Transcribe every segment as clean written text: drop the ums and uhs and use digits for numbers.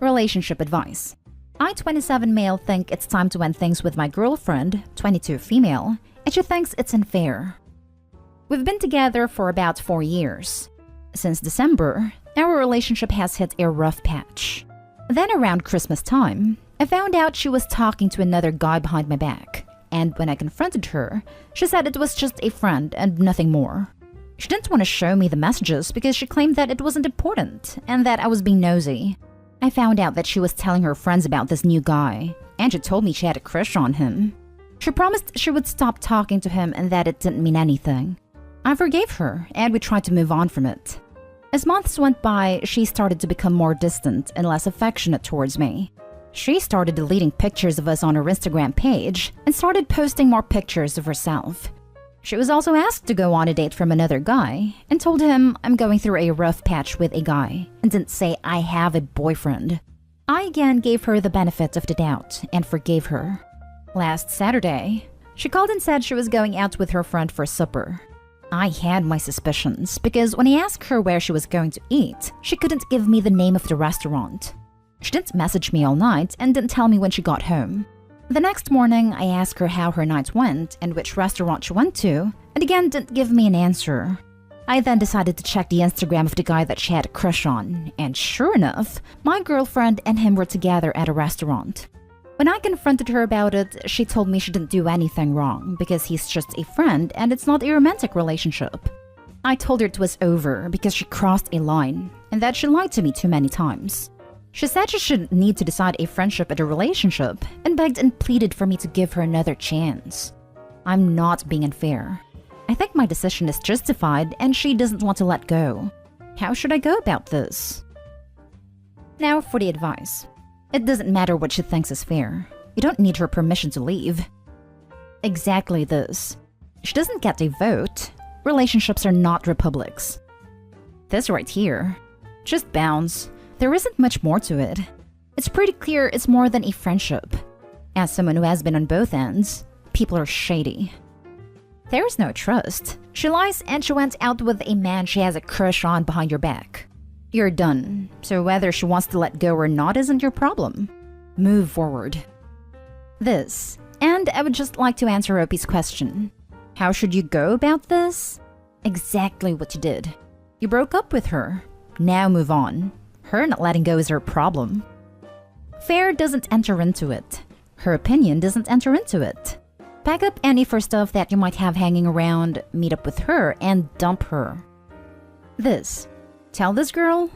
Relationship advice. I, 27 male, think it's time to end things with my girlfriend, 22 female, and she thinks it's unfair. We've been together for about 4 years. Since December, our relationship has hit a rough patch. Then around Christmas time, I found out she was talking to another guy behind my back, and when I confronted her, she said it was just a friend and nothing more. She didn't want to show me the messages because she claimed that it wasn't important and that I was being nosy. I found out that she was telling her friends about this new guy, and she told me she had a crush on him. She promised she would stop talking to him and that it didn't mean anything. I forgave her, and we tried to move on from it. As months went by, she started to become more distant and less affectionate towards me. She started deleting pictures of us on her Instagram page and started posting more pictures of herself. She was also asked to go on a date from another guy and told him I'm going through a rough patch with a guy and didn't say I have a boyfriend. I again gave her the benefit of the doubt and forgave her. Last Saturday, she called and said she was going out with her friend for supper. I had my suspicions because when I asked her where she was going to eat, she couldn't give me the name of the restaurant. She didn't message me all night and didn't tell me when she got home. The next morning, I asked her how her night went and which restaurant she went to, and again didn't give me an answer. I then decided to check the Instagram of the guy that she had a crush on, and sure enough, my girlfriend and him were together at a restaurant. When I confronted her about it, she told me she didn't do anything wrong because he's just a friend and it's not a romantic relationship. I told her it was over because she crossed a line and that she lied to me too many times. She said she shouldn't need to decide a friendship and a relationship and begged and pleaded for me to give her another chance. I'm not being unfair. I think my decision is justified and she doesn't want to let go. How should I go about this? Now for the advice. It doesn't matter what she thinks is fair. You don't need her permission to leave. Exactly this. She doesn't get a vote. Relationships are not republics. This right here. Just bounce. There isn't much more to it. It's pretty clear it's more than a friendship. As someone who has been on both ends, people are shady. There's no trust. She lies and she went out with a man she has a crush on behind your back. You're done, so whether she wants to let go or not isn't your problem. Move forward. This, and I would just like to answer Opie's question. How should you go about this? Exactly what you did. You broke up with her. Now move on. Her not letting go is her problem. Fair doesn't enter into it. Her opinion doesn't enter into it. Pack up any for stuff that you might have hanging around, meet up with her, and dump her. This. Tell this girl,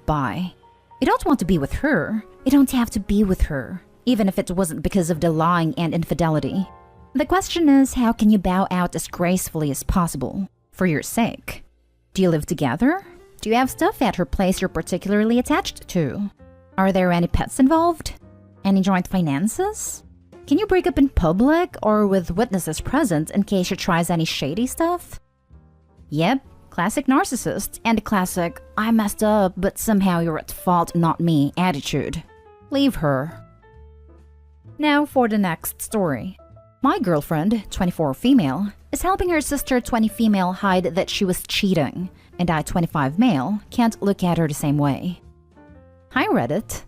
bye. You don't want to be with her. You don't have to be with her, even if it wasn't because of the lying and infidelity. The question is, how can you bow out as gracefully as possible, for your sake? Do you live together? Do you have stuff at her place you're particularly attached to? Are there any pets involved? Any joint finances? Can you break up in public or with witnesses present in case she tries any shady stuff? Yep, classic narcissist and classic I messed up but somehow you're at fault, not me attitude. Leave her. Now for the next story. My girlfriend, 24 female, is helping her sister, 20 female, hide that she was cheating, and I, 25 male, can't look at her the same way. Hi Reddit.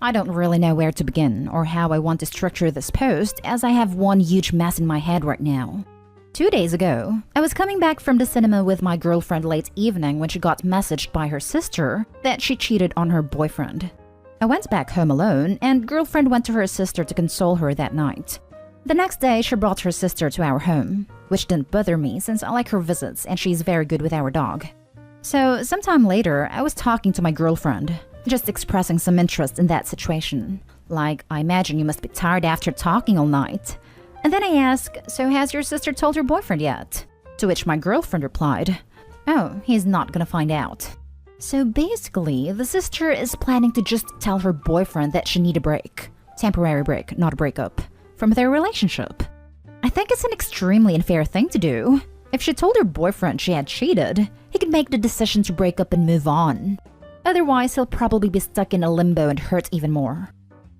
I don't really know where to begin or how I want to structure this post as I have one huge mess in my head right now. 2 days ago, I was coming back from the cinema with my girlfriend late evening when she got messaged by her sister that she cheated on her boyfriend. I went back home alone and girlfriend went to her sister to console her that night. The next day, she brought her sister to our home, which didn't bother me since I like her visits and she's very good with our dog. So, sometime later, I was talking to my girlfriend, just expressing some interest in that situation. Like, I imagine you must be tired after talking all night. And then I ask, so has your sister told her boyfriend yet? To which my girlfriend replied, oh, he's not gonna find out. So basically, the sister is planning to just tell her boyfriend that she need a break. Temporary break, not a breakup. From their relationship. I think it's an extremely unfair thing to do. If she told her boyfriend she had cheated, he could make the decision to break up and move on. Otherwise, he'll probably be stuck in a limbo and hurt even more.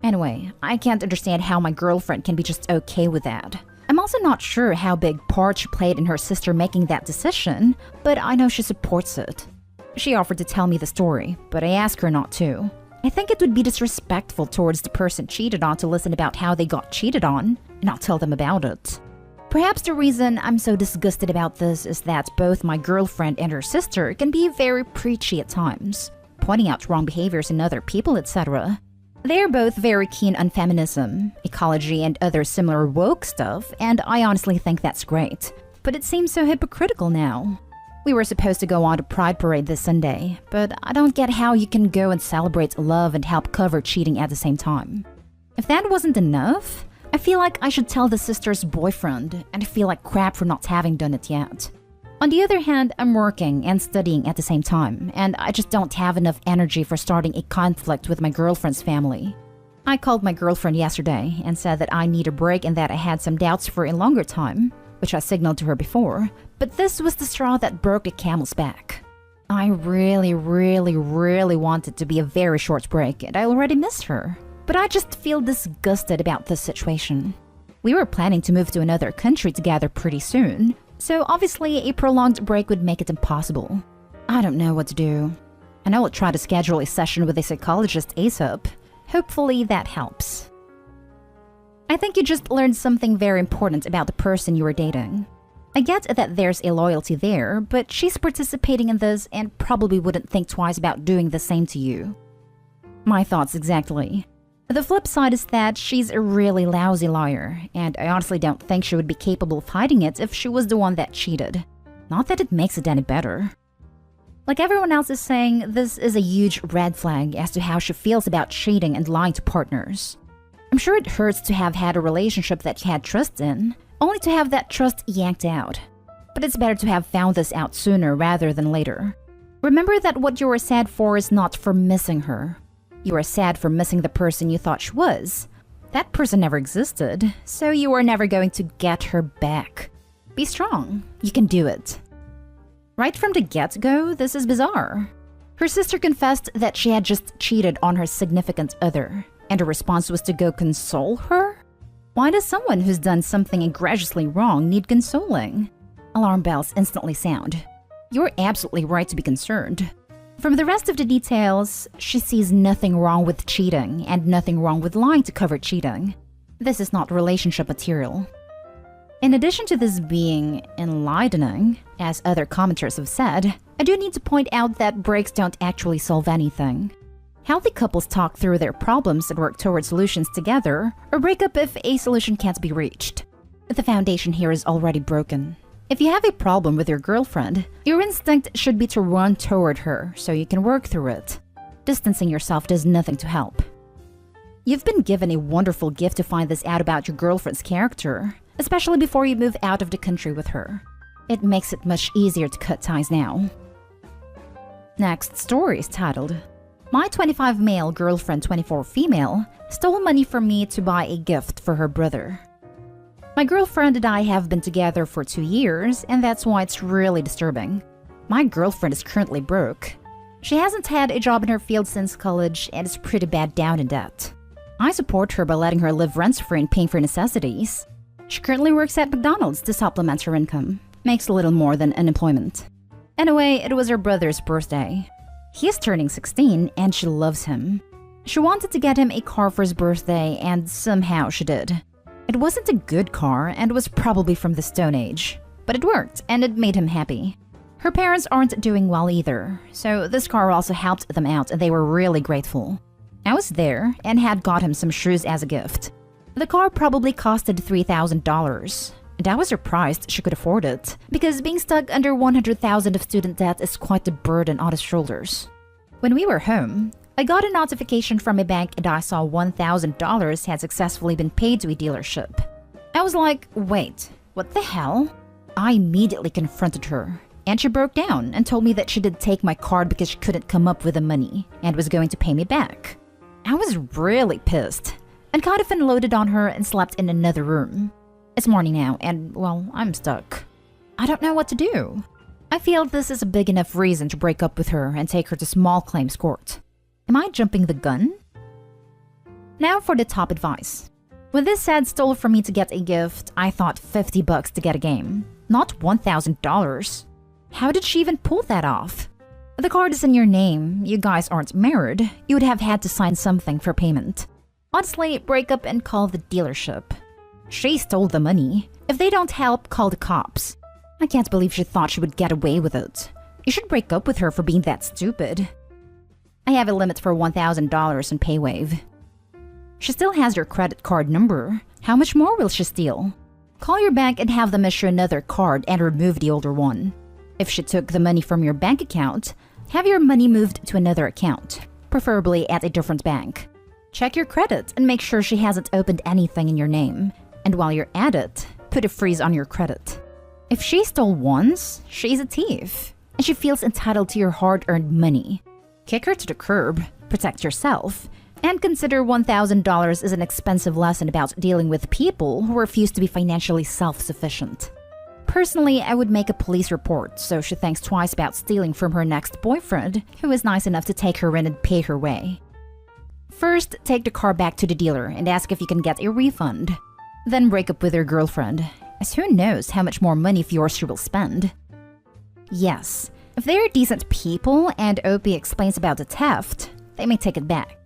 Anyway, I can't understand how my girlfriend can be just okay with that. I'm also not sure how big part she played in her sister making that decision, but I know she supports it. She offered to tell me the story, but I asked her not to. I think it would be disrespectful towards the person cheated on to listen about how they got cheated on and not tell them about it. Perhaps the reason I'm so disgusted about this is that both my girlfriend and her sister can be very preachy at times, pointing out wrong behaviors in other people, etc. They are both very keen on feminism, ecology, and other similar woke stuff, and I honestly think that's great. But it seems so hypocritical now. We were supposed to go on a Pride Parade this Sunday, but I don't get how you can go and celebrate love and help cover cheating at the same time. If that wasn't enough, I feel like I should tell the sister's boyfriend, and I feel like crap for not having done it yet. On the other hand, I'm working and studying at the same time, and I just don't have enough energy for starting a conflict with my girlfriend's family. I called my girlfriend yesterday and said that I need a break and that I had some doubts for a longer time, which I signaled to her before, but this was the straw that broke the camel's back. I really wanted to be a very short break, and I already missed her. But I just feel disgusted about this situation. We were planning to move to another country together pretty soon, so obviously a prolonged break would make it impossible. I don't know what to do. And I will try to schedule a session with a psychologist ASAP. Hopefully that helps. I think you just learned something very important about the person you are dating. I get that there's a loyalty there, but she's participating in this and probably wouldn't think twice about doing the same to you. My thoughts exactly. The flip side is that she's a really lousy liar, and I honestly don't think she would be capable of hiding it if she was the one that cheated. Not that it makes it any better. Like everyone else is saying, this is a huge red flag as to how she feels about cheating and lying to partners. I'm sure it hurts to have had a relationship that you had trust in, only to have that trust yanked out. But it's better to have found this out sooner rather than later. Remember that what you are sad for is not for missing her. You are sad for missing the person you thought she was. That person never existed, so you are never going to get her back. Be strong. You can do it. Right from the get-go, this is bizarre. Her sister confessed that she had just cheated on her significant other, and her response was to go console her? Why does someone who's done something egregiously wrong need consoling? Alarm bells instantly sound. You're absolutely right to be concerned. From the rest of the details, she sees nothing wrong with cheating and nothing wrong with lying to cover cheating. This is not relationship material. In addition to this being enlightening, as other commenters have said, I do need to point out that breaks don't actually solve anything. Healthy couples talk through their problems and work toward solutions together, or break up if a solution can't be reached. The foundation here is already broken. If you have a problem with your girlfriend, your instinct should be to run toward her so you can work through it. Distancing yourself does nothing to help. You've been given a wonderful gift to find this out about your girlfriend's character, especially before you move out of the country with her. It makes it much easier to cut ties now. Next story is titled, My 25 male girlfriend 24 female stole money from me to buy a gift for her brother. My girlfriend and I have been together for 2 years, and that's why it's really disturbing. My girlfriend is currently broke. She hasn't had a job in her field since college and is pretty bad down in debt. I support her by letting her live rent-free and paying for necessities. She currently works at McDonald's to supplement her income. Makes a little more than unemployment. Anyway, it was her brother's birthday. He is turning 16 and she loves him. She wanted to get him a car for his birthday and somehow she did. It wasn't a good car and was probably from the Stone Age, but it worked and it made him happy. Her parents aren't doing well either, so this car also helped them out and they were really grateful. I was there and had got him some shoes as a gift. The car probably costed $3,000, and I was surprised she could afford it, because being stuck under $100,000 of student debt is quite a burden on his shoulders. When we were home, I got a notification from a bank and I saw $1,000 had successfully been paid to a dealership. I was like, wait, what the hell? I immediately confronted her, and she broke down and told me that she did take my card because she couldn't come up with the money and was going to pay me back. I was really pissed and kind of unloaded on her and slept in another room. It's morning now and, well, I'm stuck. I don't know what to do. I feel this is a big enough reason to break up with her and take her to small claims court. Am I jumping the gun? Now for the top advice. When this sad stole from me to get a gift, I thought $50 to get a game, not $1,000. How did she even pull that off? The card is in your name, you guys aren't married, you would have had to sign something for payment. Honestly, break up and call the dealership. She stole the money. If they don't help, call the cops. I can't believe she thought she would get away with it. You should break up with her for being that stupid. I have a limit for $1,000 in PayWave. She still has your credit card number. How much more will she steal? Call your bank and have them issue another card and remove the older one. If she took the money from your bank account, have your money moved to another account, preferably at a different bank. Check your credit and make sure she hasn't opened anything in your name. And while you're at it, put a freeze on your credit. If she stole once, she's a thief, and she feels entitled to your hard-earned money. Kick her to the curb, protect yourself, and consider $1,000 as an expensive lesson about dealing with people who refuse to be financially self-sufficient. Personally, I would make a police report so she thinks twice about stealing from her next boyfriend, who is nice enough to take her in and pay her way. First, take the car back to the dealer and ask if you can get a refund. Then break up with your girlfriend, as who knows how much more money of yours she will spend. Yes, if they are decent people and Opie explains about the theft, they may take it back.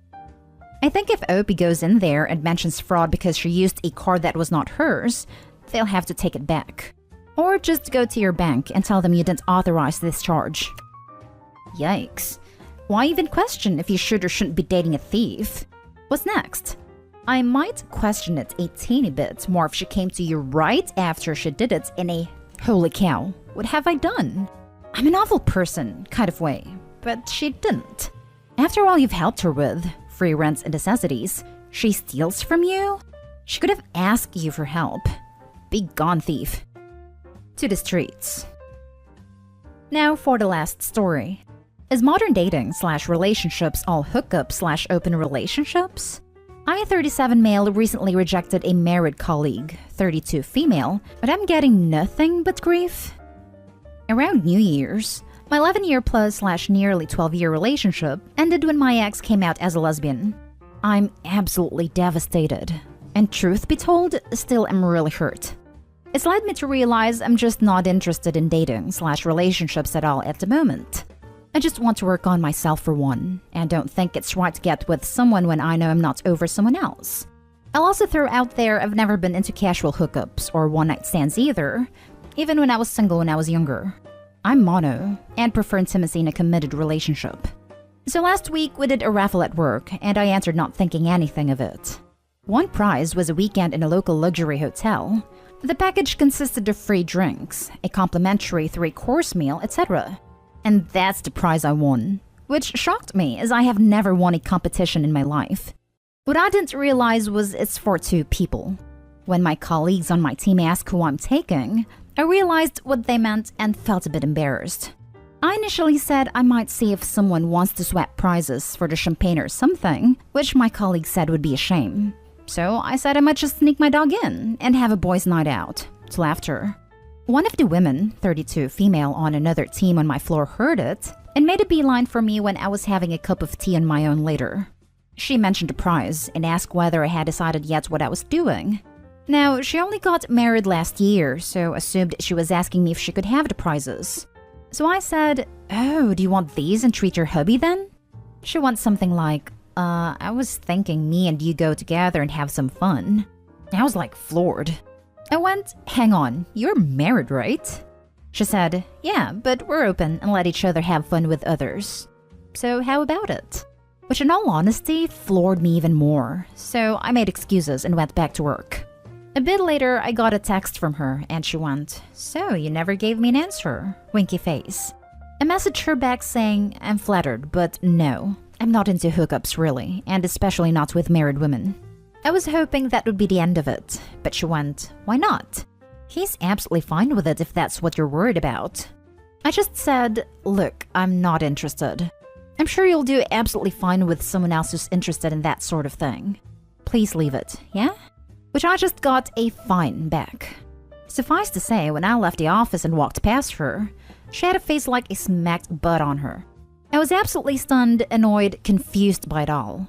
I think if Opie goes in there and mentions fraud because she used a card that was not hers, they'll have to take it back. Or just go to your bank and tell them you didn't authorize this charge. Yikes. Why even question if you should or shouldn't be dating a thief? What's next? I might question it a teeny bit more if she came to you right after she did it in a "holy cow, what have I done? I'm an awful person" kind of way, but she didn't. After all you've helped her with, free rents and necessities, she steals from you? She could have asked you for help. Be gone, thief. To the streets. Now for the last story. Is modern dating / relationships all hookup / open relationships? I, 37 male, recently rejected a married colleague, 32 female, but I'm getting nothing but grief. Around New Year's, my 11-year plus / nearly 12-year relationship ended when my ex came out as a lesbian. I'm absolutely devastated, and truth be told, still am really hurt. It's led me to realize I'm just not interested in dating / relationships at all at the moment. I just want to work on myself for one, and don't think it's right to get with someone when I know I'm not over someone else. I'll also throw out there I've never been into casual hookups or one-night stands either, even when I was single when I was younger. I'm mono, and prefer intimacy in a committed relationship. So last week we did a raffle at work, and I answered not thinking anything of it. One prize was a weekend in a local luxury hotel. The package consisted of free drinks, a complimentary 3-course meal, etc. And that's the prize I won, which shocked me as I have never won a competition in my life. What I didn't realize was it's for 2 people. When my colleagues on my team asked who I'm taking, I realized what they meant and felt a bit embarrassed. I initially said I might see if someone wants to swap prizes for the champagne or something, which my colleague said would be a shame. So I said I might just sneak my dog in and have a boys' night out, to laughter. One of the women, 32 female on another team on my floor, heard it and made a beeline for me when I was having a cup of tea on my own later. She mentioned the prize and asked whether I had decided yet what I was doing. Now, she only got married last year, so assumed she was asking me if she could have the prizes. So I said, "Oh, do you want these and treat your hubby then?" She wants something like, I was thinking me and you go together and have some fun." I was like floored. I went, "Hang on, you're married, right?" She said, "Yeah, but we're open and let each other have fun with others. So how about it?" Which in all honesty floored me even more, so I made excuses and went back to work. A bit later, I got a text from her and she went, "So you never gave me an answer?" Winky face. I messaged her back saying, "I'm flattered, but no, I'm not into hookups really, and especially not with married women." I was hoping that would be the end of it, but she went, "Why not? He's absolutely fine with it if that's what you're worried about." I just said, "Look, I'm not interested. I'm sure you'll do absolutely fine with someone else who's interested in that sort of thing. Please leave it, yeah?" Which I just got a fine back. Suffice to say, when I left the office and walked past her, she had a face like a smacked butt on her. I was absolutely stunned, annoyed, confused by it all.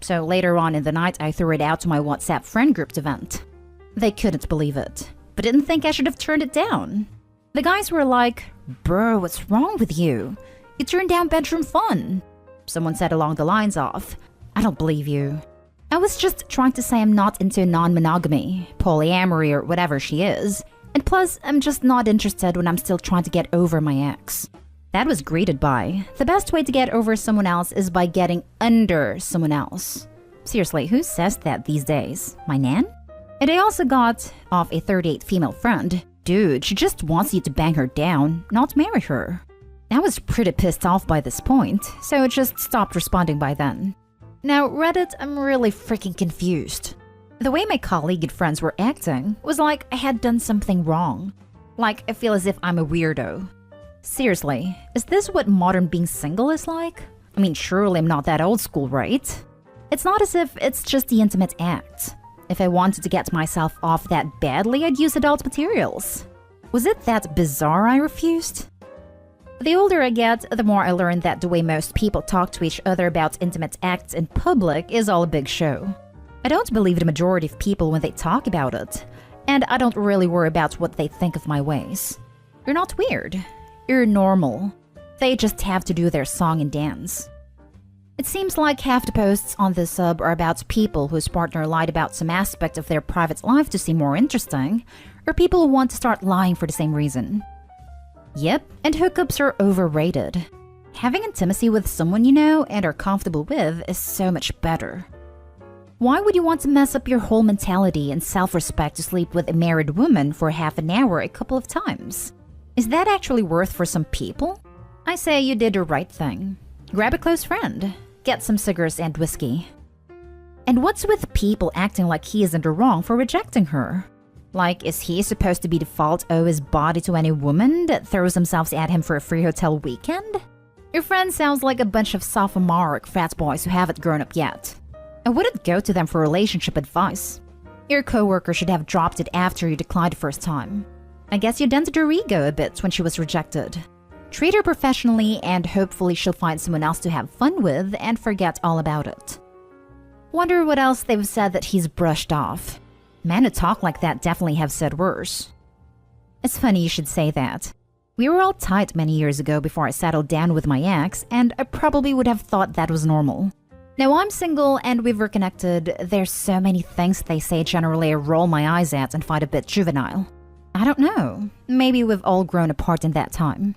So later on in the night, I threw it out to my WhatsApp friend group to vent. They couldn't believe it, but didn't think I should have turned it down. The guys were like, "Bro, what's wrong with you? You turned down bedroom fun. Someone said along the lines of, I don't believe you. I was just trying to say I'm not into non-monogamy, polyamory, or whatever she is. And plus, I'm just not interested when I'm still trying to get over my ex. That was greeted by, the best way to get over someone else is by getting under someone else. Seriously, who says that these days? My nan? And I also got off a 38 female friend. Dude, she just wants you to bang her down, not marry her. I was pretty pissed off by this point, so I just stopped responding by then. Now, Reddit, I'm really freaking confused. The way my colleague and friends were acting was like I had done something wrong. Like, I feel as if I'm a weirdo. Seriously, is this what modern being single is like? I mean, surely I'm not that old school, right? It's not as if it's just the intimate act. If I wanted to get myself off that badly, I'd use adult materials. Was it that bizarre I refused? The older I get, the more I learn that the way most people talk to each other about intimate acts in public is all a big show. I don't believe the majority of people when they talk about it, and I don't really worry about what they think of my ways. You're not weird. You're normal. They just have to do their song and dance. It seems like half the posts on this sub are about people whose partner lied about some aspect of their private life to seem more interesting, or people who want to start lying for the same reason. Yep, and hookups are overrated. Having intimacy with someone you know and are comfortable with is so much better. Why would you want to mess up your whole mentality and self-respect to sleep with a married woman for half an hour a couple of times? Is that actually worth for some people? I say you did the right thing. Grab a close friend. Get some cigars and whiskey. And what's with people acting like he is in the wrong for rejecting her? Like, is he supposed to be default owe his body to any woman that throws themselves at him for a free hotel weekend? Your friend sounds like a bunch of sophomoric frat boys who haven't grown up yet. I wouldn't go to them for relationship advice. Your coworker should have dropped it after you declined the first time. I guess you dented her ego a bit when she was rejected. Treat her professionally and hopefully she'll find someone else to have fun with and forget all about it. Wonder what else they've said that he's brushed off. Men who talk like that definitely have said worse. It's funny you should say that. We were all tight many years ago before I settled down with my ex, and I probably would have thought that was normal. Now I'm single and we've reconnected, there's so many things they say generally I roll my eyes at and find a bit juvenile. I don't know, maybe we've all grown apart in that time.